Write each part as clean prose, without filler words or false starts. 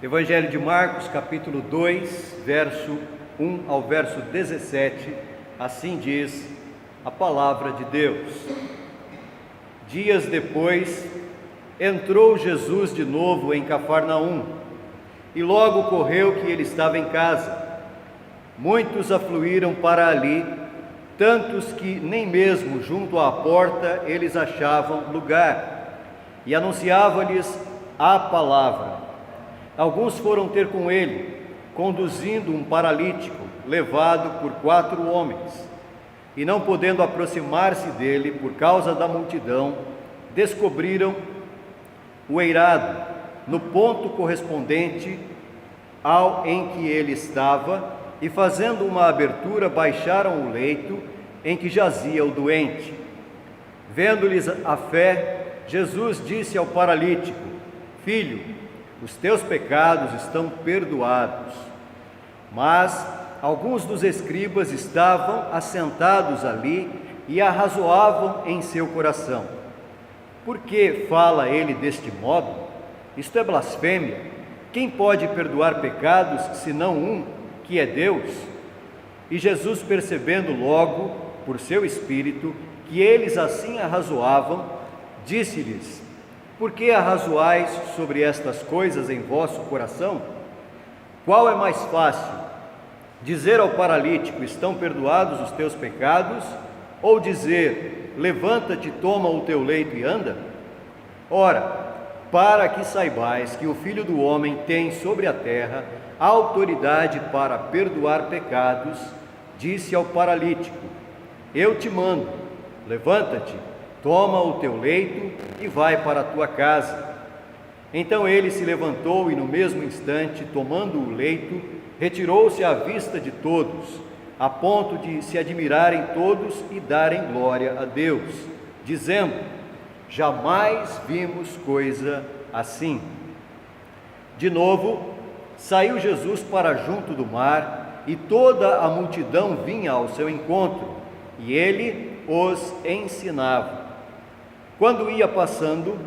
Evangelho de Marcos, capítulo 2, verso 1 ao verso 17, assim diz a palavra de Deus. Dias depois, entrou Jesus de novo em Cafarnaum, e logo correu que ele estava em casa. Muitos afluíram para ali, tantos que nem mesmo junto à porta eles achavam lugar, e anunciava-lhes a palavra. Alguns foram ter com ele, conduzindo um paralítico, levado por 4 homens, e não podendo aproximar-se dele por causa da multidão, descobriram o eirado no ponto correspondente ao em que ele estava, e fazendo uma abertura, baixaram o leito em que jazia o doente. Vendo-lhes a fé, Jesus disse ao paralítico: Filho, os teus pecados estão perdoados. Mas alguns dos escribas estavam assentados ali e arrazoavam em seu coração: Por que fala ele deste modo? Isto é blasfêmia. Quem pode perdoar pecados, senão um, que é Deus? E Jesus, percebendo logo, por seu espírito, que eles assim arrazoavam, disse-lhes: Por que arrazoais sobre estas coisas em vosso coração? Qual é mais fácil, dizer ao paralítico: Estão perdoados os teus pecados? Ou dizer: Levanta-te, toma o teu leito e anda? Ora, para que saibais que o Filho do Homem tem sobre a terra a autoridade para perdoar pecados, disse ao paralítico: Eu te mando, levanta-te, toma o teu leito e vai para a tua casa. Então ele se levantou e no mesmo instante, tomando o leito, retirou-se à vista de todos, a ponto de se admirarem todos e darem glória a Deus, dizendo: Jamais vimos coisa assim. De novo, saiu Jesus para junto do mar, e toda a multidão vinha ao seu encontro, e ele os ensinava. Quando ia passando,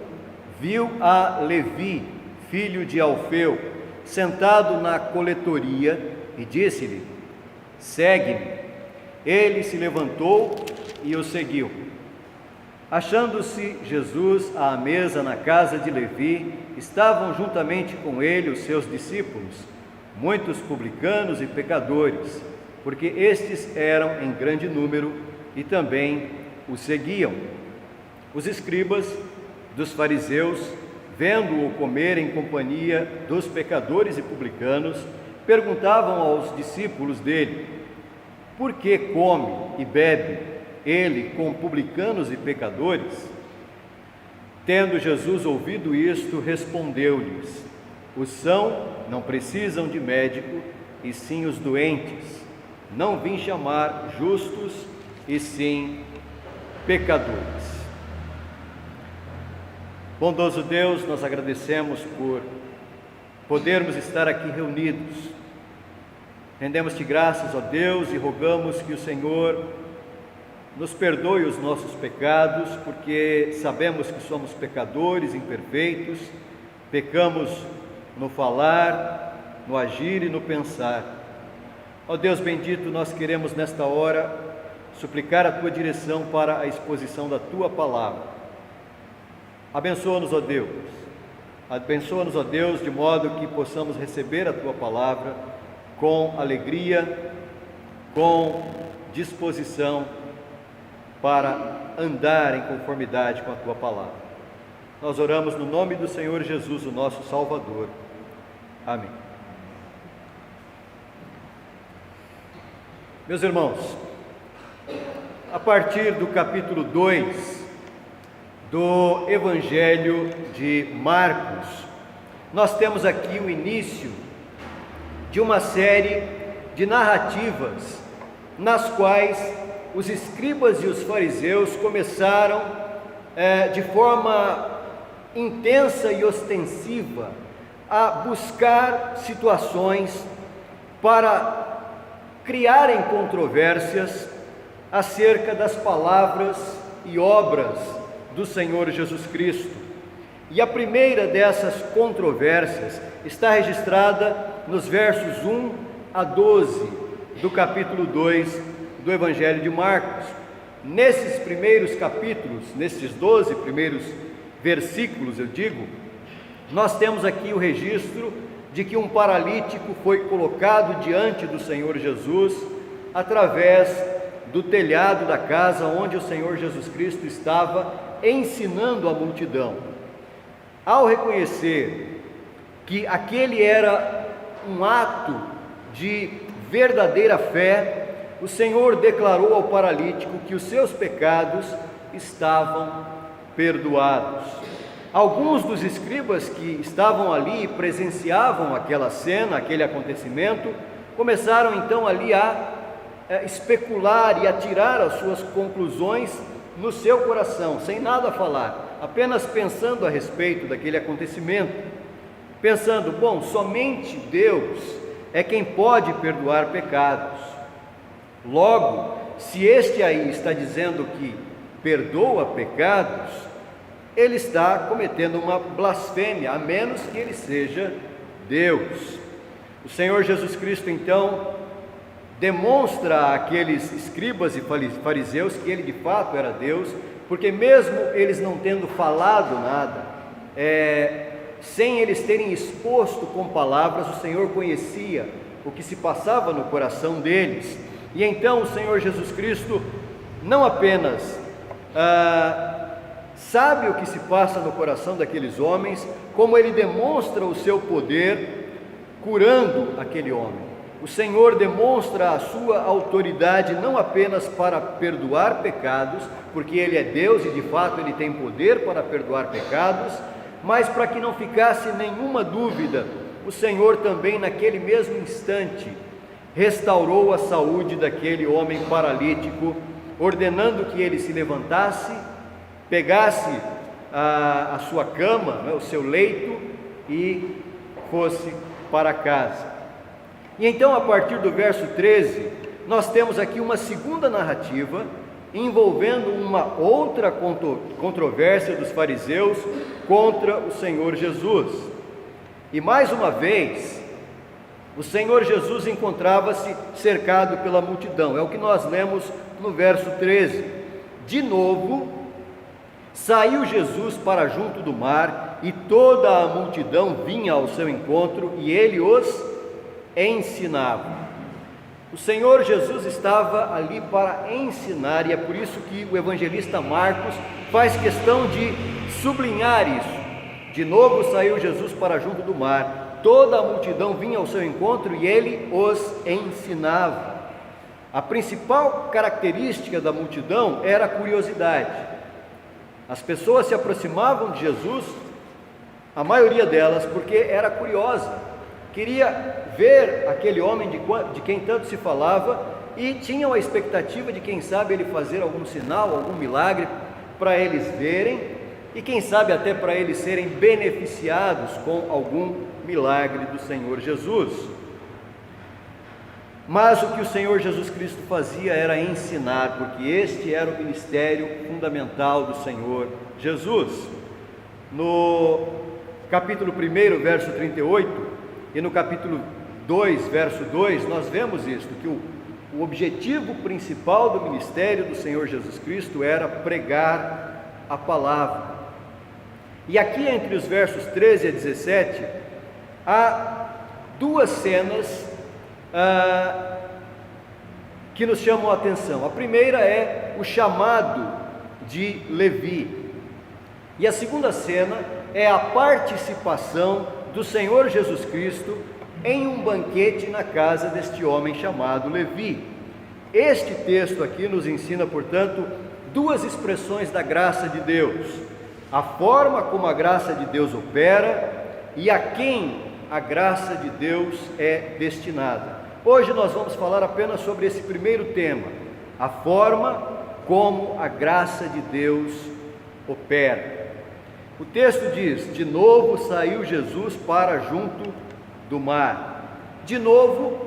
viu a Levi, filho de Alfeu, sentado na coletoria, e disse-lhe: Segue-me. Ele se levantou e o seguiu. Achando-se Jesus à mesa na casa de Levi, estavam juntamente com ele os seus discípulos, muitos publicanos e pecadores, porque estes eram em grande número e também o seguiam. Os escribas dos fariseus, vendo-o comer em companhia dos pecadores e publicanos, perguntavam aos discípulos dele: Por que come e bebe ele com publicanos e pecadores? Tendo Jesus ouvido isto, respondeu-lhes: Os sãos não precisam de médico, e sim os doentes. Não vim chamar justos, e sim pecadores. Bondoso Deus, nós agradecemos por podermos estar aqui reunidos. Rendemos-te graças, ó Deus, e rogamos que o Senhor nos perdoe os nossos pecados, porque sabemos que somos pecadores, imperfeitos, pecamos no falar, no agir e no pensar. Ó Deus bendito, nós queremos nesta hora suplicar a Tua direção para a exposição da Tua palavra. Abençoa-nos, ó Deus. Abençoa-nos, ó Deus, de modo que possamos receber a Tua palavra com alegria, com disposição para andar em conformidade com a Tua palavra. Nós oramos no nome do Senhor Jesus, o nosso Salvador. Amém. Meus irmãos, a partir do capítulo 2 do Evangelho de Marcos, nós temos aqui o início de uma série de narrativas nas quais os escribas e os fariseus começaram de forma intensa e ostensiva a buscar situações para criarem controvérsias acerca das palavras e obras do Senhor Jesus Cristo. E a primeira dessas controvérsias está registrada nos versos 1 a 12 do capítulo 2 do Evangelho de Marcos. Nesses primeiros capítulos, nesses 12 primeiros versículos, eu digo, nós temos aqui o registro de que um paralítico foi colocado diante do Senhor Jesus através do telhado da casa onde o Senhor Jesus Cristo estava ensinando a multidão. Ao reconhecer que aquele era um ato de verdadeira fé, o Senhor declarou ao paralítico que os seus pecados estavam perdoados. Alguns dos escribas que estavam ali e presenciavam aquela cena, aquele acontecimento, começaram então ali a especular e a tirar as suas conclusões no seu coração, sem nada falar, apenas pensando a respeito daquele acontecimento, pensando, bom, somente Deus é quem pode perdoar pecados. Logo, se este aí está dizendo que perdoa pecados, ele está cometendo uma blasfêmia, a menos que ele seja Deus. O Senhor Jesus Cristo então demonstra àqueles escribas e fariseus que ele de fato era Deus, porque mesmo eles não tendo falado nada, sem eles terem exposto com palavras, o Senhor conhecia o que se passava no coração deles. E então o Senhor Jesus Cristo não apenas sabe o que se passa no coração daqueles homens, como ele demonstra o seu poder curando aquele homem. O Senhor demonstra a sua autoridade não apenas para perdoar pecados, porque Ele é Deus e de fato Ele tem poder para perdoar pecados, mas para que não ficasse nenhuma dúvida, o Senhor também naquele mesmo instante restaurou a saúde daquele homem paralítico, ordenando que ele se levantasse, pegasse a sua cama, o seu leito e fosse para casa. E então, a partir do verso 13, nós temos aqui uma segunda narrativa envolvendo uma outra controvérsia dos fariseus contra o Senhor Jesus. E mais uma vez, o Senhor Jesus encontrava-se cercado pela multidão. É o que nós lemos no verso 13. De novo, saiu Jesus para junto do mar, e toda a multidão vinha ao seu encontro, e ele os ensinava. O Senhor Jesus estava ali para ensinar, e é por isso que o evangelista Marcos faz questão de sublinhar isso. De novo saiu Jesus para junto do mar, toda a multidão vinha ao seu encontro e ele os ensinava. A principal característica da multidão era a curiosidade. As pessoas se aproximavam de Jesus, a maioria delas, porque era curiosa, queria ver aquele homem de quem tanto se falava e tinham a expectativa de, quem sabe, ele fazer algum sinal, algum milagre para eles verem e quem sabe até para eles serem beneficiados com algum milagre do Senhor Jesus. Mas o que o Senhor Jesus Cristo fazia era ensinar, porque este era o ministério fundamental do Senhor Jesus. No capítulo 1, verso 38, e no capítulo 2, verso 2, nós vemos isto, que o objetivo principal do ministério do Senhor Jesus Cristo era pregar a palavra. E aqui entre os versos 13 a 17, há duas cenas que nos chamam a atenção. A primeira é o chamado de Levi, e a segunda cena é a participação do Senhor Jesus Cristo em um banquete na casa deste homem chamado Levi. Este texto aqui nos ensina, portanto, duas expressões da graça de Deus: a forma como a graça de Deus opera e a quem a graça de Deus é destinada. Hoje nós vamos falar apenas sobre esse primeiro tema, a forma como a graça de Deus opera. O texto diz: de novo saiu Jesus para junto do mar. De novo,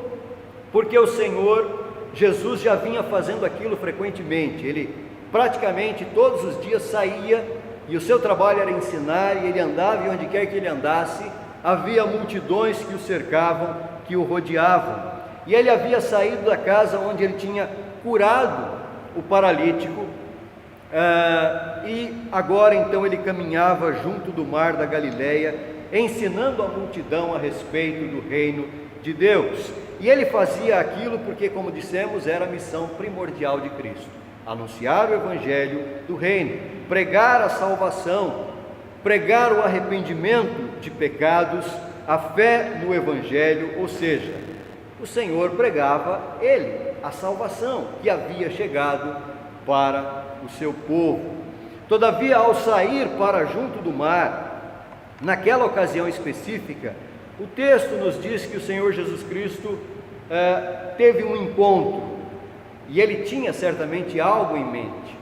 porque o Senhor Jesus já vinha fazendo aquilo frequentemente. Ele praticamente todos os dias saía e o seu trabalho era ensinar, e ele andava, e onde quer que ele andasse, havia multidões que o cercavam, que o rodeavam. E ele havia saído da casa onde ele tinha curado o paralítico, e agora então ele caminhava junto do mar da Galileia, ensinando a multidão a respeito do reino de Deus. E ele fazia aquilo porque, como dissemos, era a missão primordial de Cristo: anunciar o evangelho do reino, pregar a salvação, pregar o arrependimento de pecados, a fé no evangelho, ou seja, o Senhor pregava ele, a salvação que havia chegado para o seu povo. Todavia, ao sair para junto do mar, naquela ocasião específica, o texto nos diz que o Senhor Jesus Cristo teve um encontro, e ele tinha certamente algo em mente.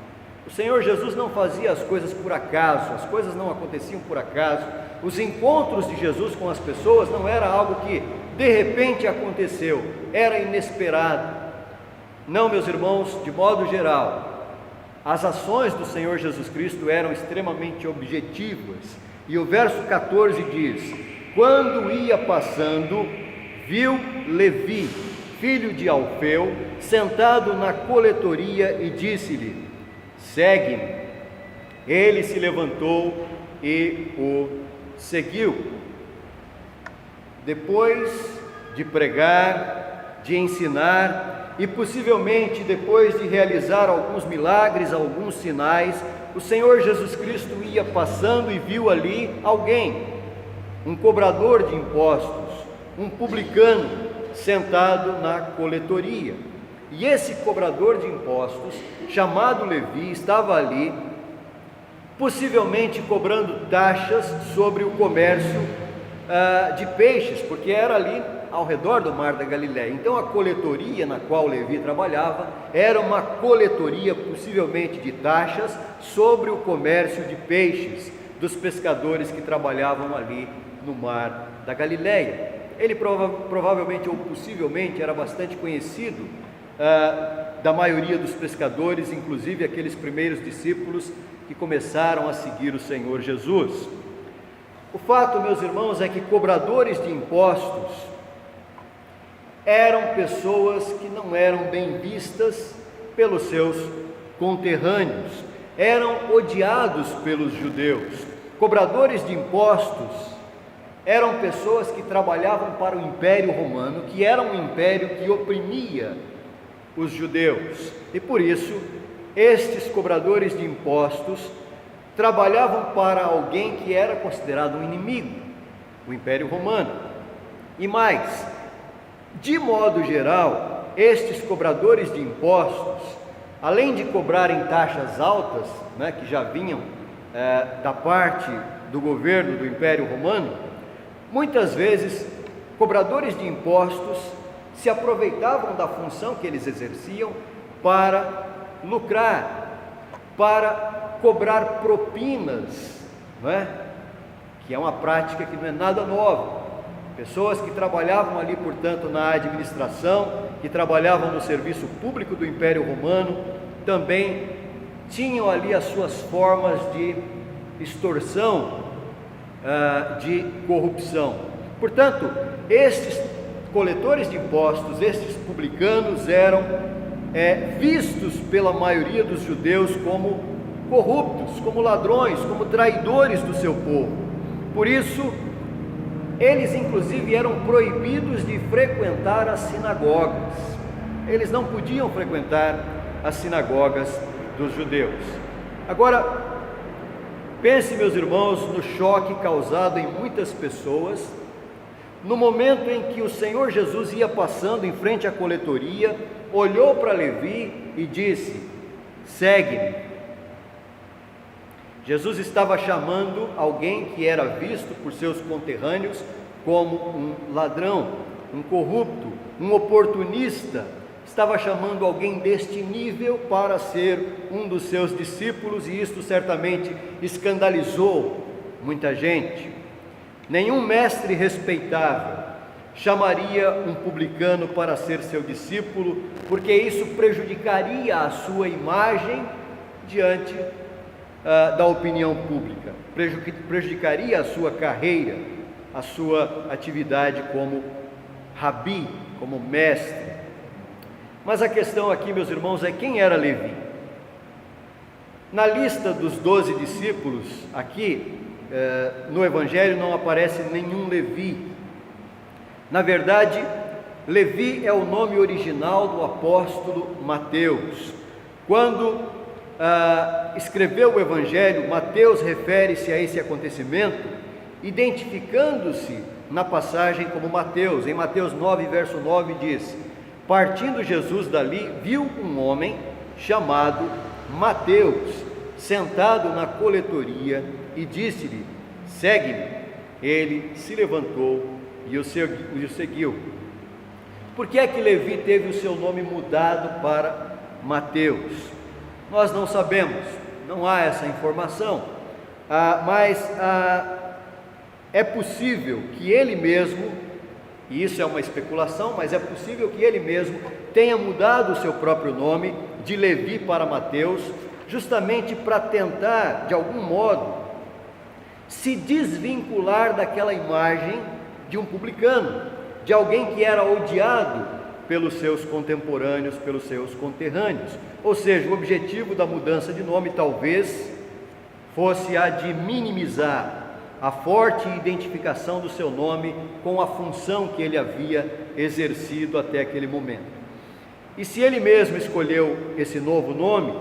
O Senhor Jesus não fazia as coisas por acaso, as coisas não aconteciam por acaso. Os encontros de Jesus com as pessoas não era algo que de repente aconteceu, era inesperado. Não, meus irmãos, de modo geral, as ações do Senhor Jesus Cristo eram extremamente objetivas. E o verso 14 diz: quando ia passando, viu Levi, filho de Alfeu, sentado na coletoria, e disse-lhe: segue-me. Ele se levantou e o seguiu. Depois de pregar, de ensinar, e possivelmente depois de realizar alguns milagres, alguns sinais, o Senhor Jesus Cristo ia passando e viu ali alguém, um cobrador de impostos, um publicano, sentado na coletoria. E esse cobrador de impostos, chamado Levi, estava ali, possivelmente cobrando taxas sobre o comércio de peixes, porque era ali ao redor do mar da Galileia. Então a coletoria na qual Levi trabalhava era uma coletoria possivelmente de taxas sobre o comércio de peixes dos pescadores que trabalhavam ali no mar da Galileia. Ele provavelmente ou possivelmente era bastante conhecido da maioria dos pescadores, inclusive aqueles primeiros discípulos que começaram a seguir o Senhor Jesus. O fato, meus irmãos, é que cobradores de impostos eram pessoas que não eram bem vistas pelos seus conterrâneos, eram odiados pelos judeus. Cobradores de impostos eram pessoas que trabalhavam para o Império Romano, que era um império que oprimia os judeus, e por isso estes cobradores de impostos trabalhavam para alguém que era considerado um inimigo, o Império Romano. E mais, de modo geral, estes cobradores de impostos, além de cobrarem taxas altas, que já vinham da parte do governo do Império Romano, muitas vezes cobradores de impostos se aproveitavam da função que eles exerciam para lucrar, para cobrar propinas, que é uma prática que não é nada nova. Pessoas que trabalhavam ali, portanto, na administração, que trabalhavam no serviço público do Império Romano, também tinham ali as suas formas de extorsão, de corrupção. Portanto, estes coletores de impostos, estes publicanos, eram vistos pela maioria dos judeus como corruptos, como ladrões, como traidores do seu povo. Por isso, eles inclusive eram proibidos de frequentar as sinagogas. Eles não podiam frequentar as sinagogas dos judeus. Agora, pense, meus irmãos, no choque causado em muitas pessoas no momento em que o Senhor Jesus ia passando em frente à coletoria, olhou para Levi e disse: segue-me. Jesus estava chamando alguém que era visto por seus conterrâneos como um ladrão, um corrupto, um oportunista. Estava chamando alguém deste nível para ser um dos seus discípulos, e isto certamente escandalizou muita gente. Nenhum mestre respeitável chamaria um publicano para ser seu discípulo, porque isso prejudicaria a sua imagem diante da opinião pública, prejudicaria a sua carreira, a sua atividade como rabi, como mestre. Mas a questão aqui, meus irmãos, é quem era Levi? Na lista dos 12 discípulos, aqui no Evangelho não aparece nenhum Levi. Na verdade, Levi é o nome original do apóstolo Mateus. Quando escreveu o Evangelho, Mateus refere-se a esse acontecimento, identificando-se na passagem como Mateus. Em Mateus 9, verso 9 diz: partindo Jesus dali, viu um homem chamado Mateus, sentado na coletoria, e disse-lhe: segue-me. Ele se levantou e o seguiu. Por que é que Levi teve o seu nome mudado para Mateus? Nós não sabemos, não há essa informação, mas é possível que ele mesmo, e isso é uma especulação, mas é possível que ele mesmo tenha mudado o seu próprio nome de Levi para Mateus, justamente para tentar, de algum modo, se desvincular daquela imagem de um publicano, de alguém que era odiado pelos seus contemporâneos, pelos seus conterrâneos. Ou seja, o objetivo da mudança de nome talvez fosse a de minimizar a forte identificação do seu nome com a função que ele havia exercido até aquele momento. E se ele mesmo escolheu esse novo nome,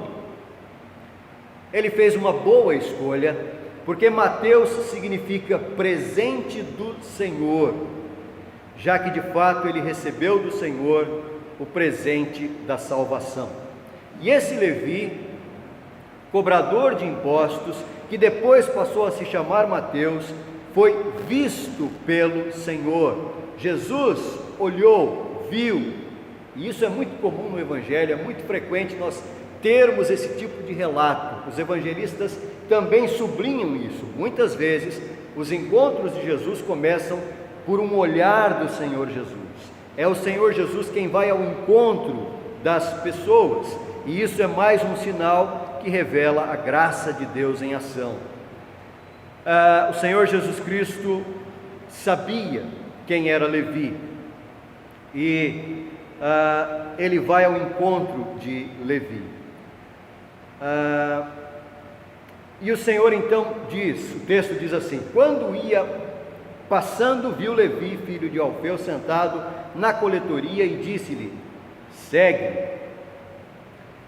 ele fez uma boa escolha, porque Mateus significa presente do Senhor, já que de fato ele recebeu do Senhor o presente da salvação. E esse Levi, cobrador de impostos, que depois passou a se chamar Mateus, foi visto pelo Senhor. Jesus olhou, viu, e isso é muito comum no Evangelho, é muito frequente nós termos esse tipo de relato. Os evangelistas também sublinham isso. Muitas vezes os encontros de Jesus começam por um olhar do Senhor Jesus. É o Senhor Jesus quem vai ao encontro das pessoas, e isso é mais um sinal que revela a graça de Deus em ação. O Senhor Jesus Cristo sabia quem era Levi, e ele vai ao encontro de Levi. E o Senhor então diz, o texto diz assim: quando ia passando, viu Levi, filho de Alfeu, sentado na coletoria, e disse-lhe: segue-me.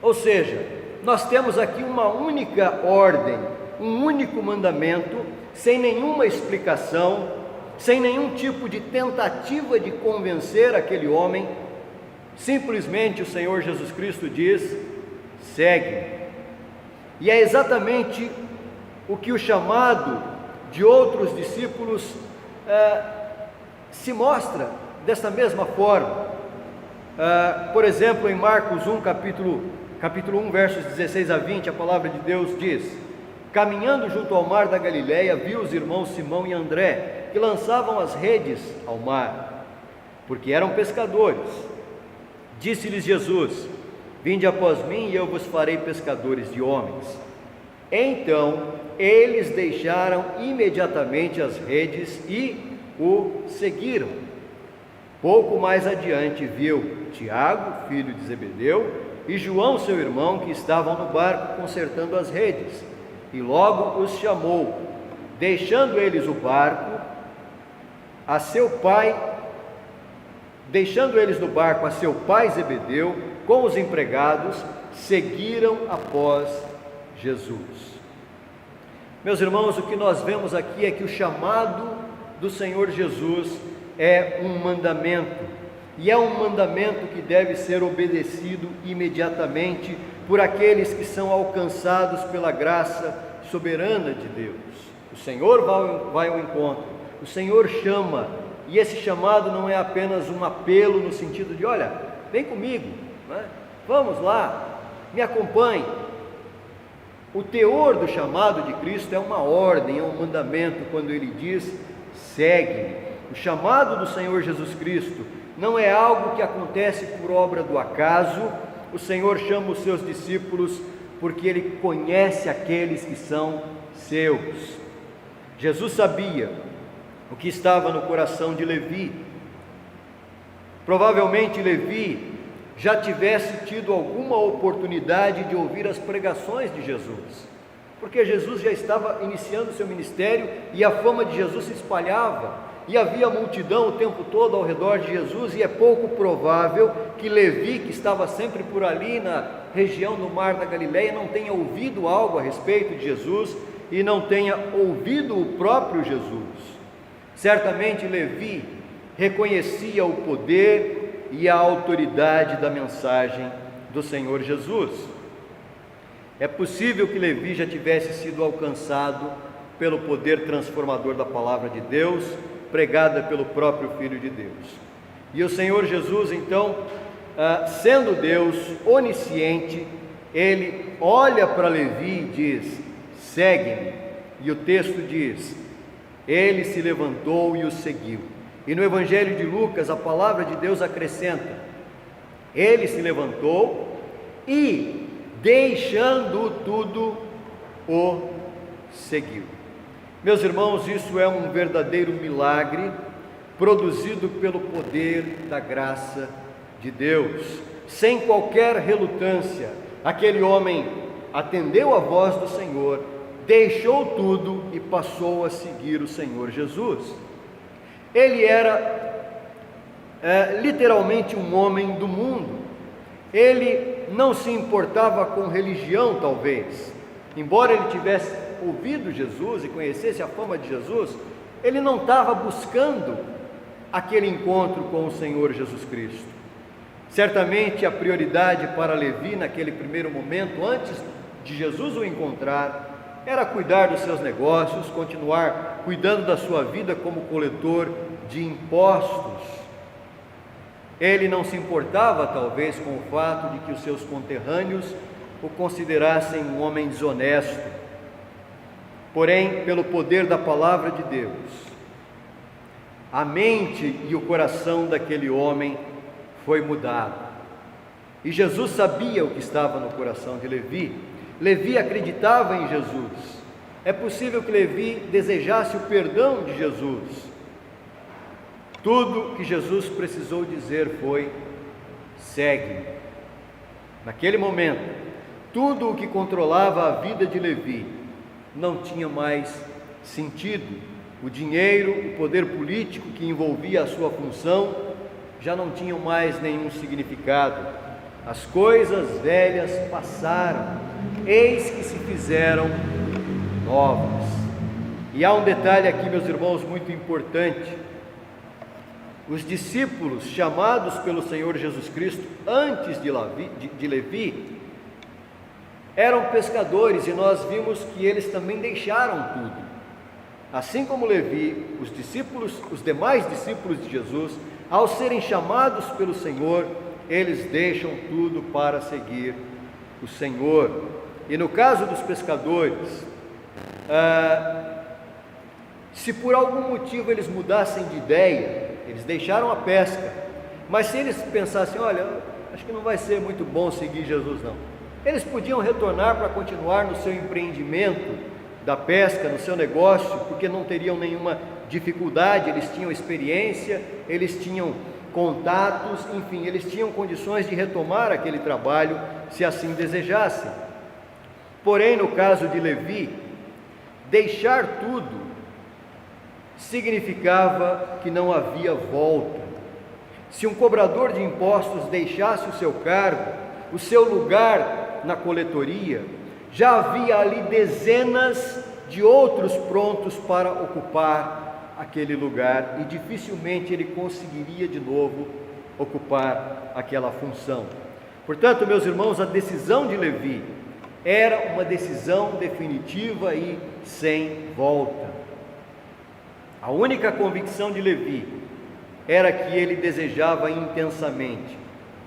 Ou seja, nós temos aqui uma única ordem, um único mandamento, sem nenhuma explicação, sem nenhum tipo de tentativa de convencer aquele homem. Simplesmente o Senhor Jesus Cristo diz: segue-me. E é exatamente o que o chamado de outros discípulos se mostra dessa mesma forma. Por exemplo, em Marcos 1, capítulo 1, versos 16 a 20, a palavra de Deus diz: caminhando junto ao mar da Galileia, viu os irmãos Simão e André, que lançavam as redes ao mar, porque eram pescadores. Disse-lhes Jesus: vinde após mim, e eu vos farei pescadores de homens. Então eles deixaram imediatamente as redes e o seguiram. Pouco mais adiante viu Tiago, filho de Zebedeu, e João, seu irmão, que estavam no barco consertando as redes, e logo os chamou. Deixando eles o barco a seu pai, a seu pai Zebedeu, com os empregados, seguiram após Jesus. Meus irmãos, o que nós vemos aqui é que o chamado do Senhor Jesus é um mandamento, e é um mandamento que deve ser obedecido imediatamente por aqueles que são alcançados pela graça soberana de Deus. O Senhor vai ao encontro, o Senhor chama, e esse chamado não é apenas um apelo no sentido de: olha, vem comigo, né? Vamos lá, me acompanhe. O teor do chamado de Cristo é uma ordem, é um mandamento, quando ele diz: segue-me. O chamado do Senhor Jesus Cristo não é algo que acontece por obra do acaso. O Senhor chama os seus discípulos porque Ele conhece aqueles que são seus. Jesus sabia o que estava no coração de Levi. Provavelmente Levi já tivesse tido alguma oportunidade de ouvir as pregações de Jesus, porque Jesus já estava iniciando seu ministério e a fama de Jesus se espalhava, e havia multidão o tempo todo ao redor de Jesus, e é pouco provável que Levi, que estava sempre por ali na região do Mar da Galileia, não tenha ouvido algo a respeito de Jesus e não tenha ouvido o próprio Jesus. Certamente Levi reconhecia o poder e a autoridade da mensagem do Senhor Jesus. É possível que Levi já tivesse sido alcançado pelo poder transformador da palavra de Deus, pregada pelo próprio Filho de Deus. E o Senhor Jesus, então, sendo Deus onisciente, Ele olha para Levi e diz: segue-me. E o texto diz: ele se levantou e o seguiu. E no Evangelho de Lucas, a palavra de Deus acrescenta: ele se levantou e, deixando tudo, o seguiu. Meus irmãos, isso é um verdadeiro milagre, produzido pelo poder da graça de Deus. Sem qualquer relutância, aquele homem atendeu a voz do Senhor, deixou tudo e passou a seguir o Senhor Jesus. Ele era literalmente um homem do mundo. Ele não se importava com religião, talvez. Embora ele tivesse ouvido Jesus e conhecesse a fama de Jesus, ele não estava buscando aquele encontro com o Senhor Jesus Cristo. Certamente a prioridade para Levi naquele primeiro momento, antes de Jesus o encontrar, era cuidar dos seus negócios, continuar cuidando da sua vida como coletor de impostos. Ele não se importava, talvez, com o fato de que os seus conterrâneos o considerassem um homem desonesto. Porém, pelo poder da palavra de Deus, a mente e o coração daquele homem foi mudado. E Jesus sabia o que estava no coração de Levi. Levi acreditava em Jesus. É possível que Levi desejasse o perdão de Jesus. Tudo que Jesus precisou dizer foi: segue. Naquele momento, tudo o que controlava a vida de Levi não tinha mais sentido. O dinheiro, o poder político que envolvia a sua função já não tinham mais nenhum significado. As coisas velhas passaram, eis que se fizeram novas. E há um detalhe aqui, meus irmãos, muito importante. Os discípulos chamados pelo Senhor Jesus Cristo antes de Levi eram pescadores, e nós vimos que eles também deixaram tudo. Assim como Levi, os demais discípulos de Jesus, ao serem chamados pelo Senhor, eles deixam tudo para seguir o Senhor. E no caso dos pescadores, se por algum motivo eles mudassem de ideia, eles deixaram a pesca, mas se eles pensassem: olha, acho que não vai ser muito bom seguir Jesus não, eles podiam retornar para continuar no seu empreendimento da pesca, no seu negócio, porque não teriam nenhuma dificuldade, eles tinham experiência, eles tinham contatos, enfim, eles tinham condições de retomar aquele trabalho, se assim desejassem. Porém, no caso de Levi, deixar tudo significava que não havia volta. Se um cobrador de impostos deixasse o seu cargo, o seu lugar na coletoria, já havia ali dezenas de outros prontos para ocupar aquele lugar, e dificilmente ele conseguiria de novo ocupar aquela função. Portanto, meus irmãos, a decisão de Levi era uma decisão definitiva e sem volta. A única convicção de Levi era que ele desejava intensamente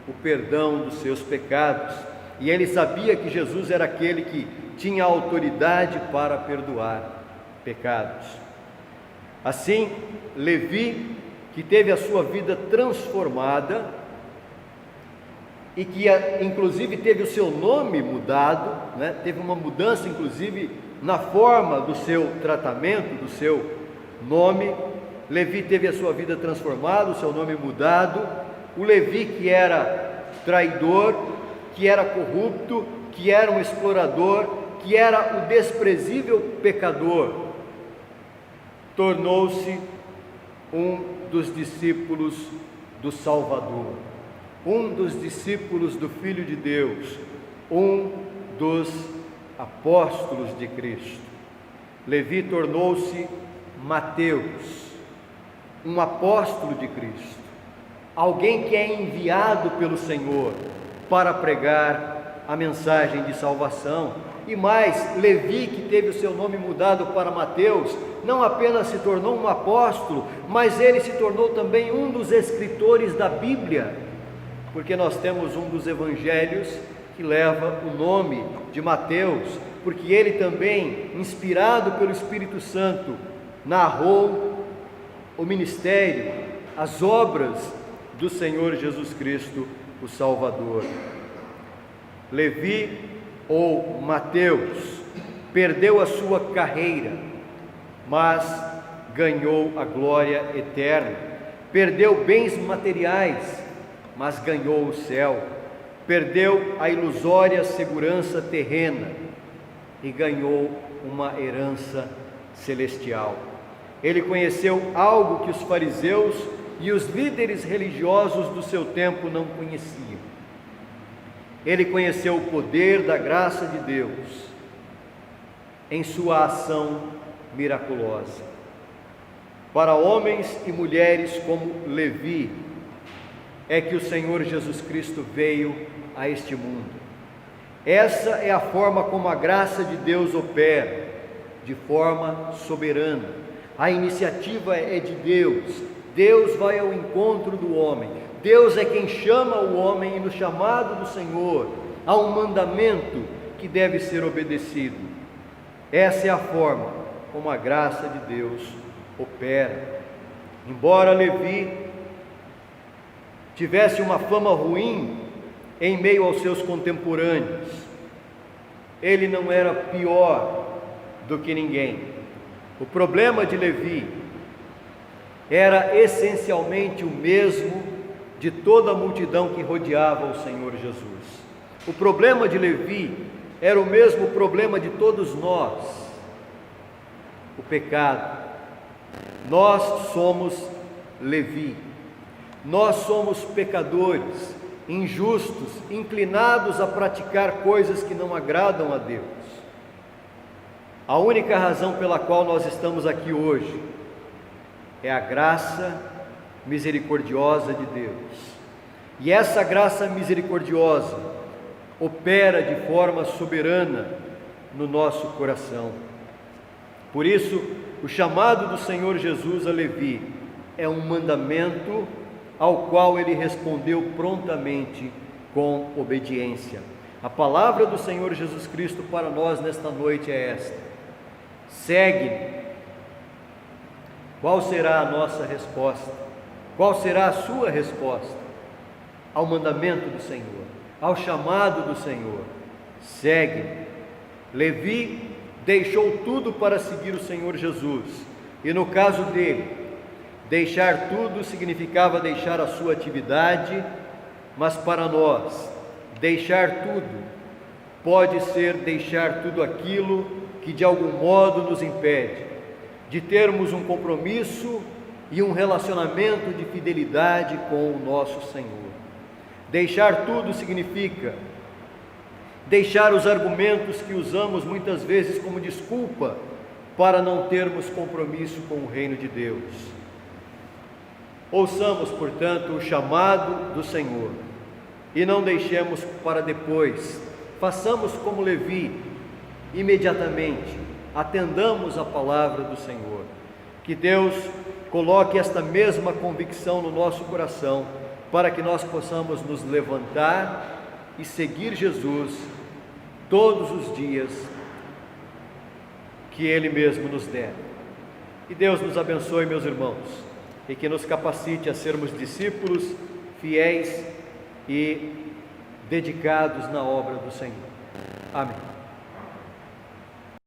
o perdão dos seus pecados, e ele sabia que Jesus era aquele que tinha autoridade para perdoar pecados. Assim, Levi, que teve a sua vida transformada, e que inclusive teve o seu nome mudado, né? Teve uma mudança inclusive na forma do seu tratamento, do seu nome. Levi teve a sua vida transformada, o seu nome mudado. O Levi que era traidor, que era corrupto, que era um explorador, que era o desprezível pecador, tornou-se um dos discípulos do Salvador, um dos discípulos do Filho de Deus, um dos apóstolos de Cristo. Levi tornou-se Mateus, um apóstolo de Cristo, alguém que é enviado pelo Senhor para pregar a mensagem de salvação. E mais, Levi, que teve o seu nome mudado para Mateus, não apenas se tornou um apóstolo, mas ele se tornou também um dos escritores da Bíblia, porque nós temos um dos evangelhos que leva o nome de Mateus, porque ele também, inspirado pelo Espírito Santo, narrou o ministério, as obras do Senhor Jesus Cristo, o Salvador. Levi, ou Mateus, perdeu a sua carreira, mas ganhou a glória eterna. Perdeu bens materiais, mas ganhou o céu. Perdeu a ilusória segurança terrena e ganhou uma herança celestial. Ele conheceu algo que os fariseus e os líderes religiosos do seu tempo não conheciam. Ele conheceu o poder da graça de Deus em sua ação miraculosa. Para homens e mulheres como Levi, é que o Senhor Jesus Cristo veio a este mundo. Essa é a forma como a graça de Deus opera, de forma soberana. A iniciativa é de Deus. Deus vai ao encontro do homem. Deus é quem chama o homem, e no chamado do Senhor há um mandamento que deve ser obedecido. Essa é a forma como a graça de Deus opera. Embora Levi tivesse uma fama ruim em meio aos seus contemporâneos, ele não era pior do que ninguém. O problema de Levi era essencialmente o mesmo de toda a multidão que rodeava o Senhor Jesus. O problema de Levi era o mesmo problema de todos nós, o pecado. Nós somos Levi, nós somos pecadores, injustos, inclinados a praticar coisas que não agradam a Deus. A única razão pela qual nós estamos aqui hoje é a graça misericordiosa de Deus. E essa graça misericordiosa opera de forma soberana no nosso coração. Por isso, o chamado do Senhor Jesus a Levi é um mandamento ao qual ele respondeu prontamente com obediência. A palavra do Senhor Jesus Cristo para nós nesta noite é esta: segue-me. Qual será a nossa resposta? Qual será a sua resposta ao mandamento do Senhor, ao chamado do Senhor? Segue-me. Levi deixou tudo para seguir o Senhor Jesus, e no caso dele, deixar tudo significava deixar a sua atividade, mas para nós, deixar tudo pode ser deixar tudo aquilo que de algum modo nos impede de termos um compromisso e um relacionamento de fidelidade com o nosso Senhor. Deixar tudo significa deixar os argumentos que usamos muitas vezes como desculpa para não termos compromisso com o reino de Deus. Ouçamos, portanto, o chamado do Senhor e não deixemos para depois. Façamos como Levi, imediatamente atendamos a palavra do Senhor. Que Deus coloque esta mesma convicção no nosso coração, para que nós possamos nos levantar e seguir Jesus todos os dias que Ele mesmo nos der. Que Deus nos abençoe, meus irmãos, e que nos capacite a sermos discípulos fiéis e dedicados na obra do Senhor. Amém.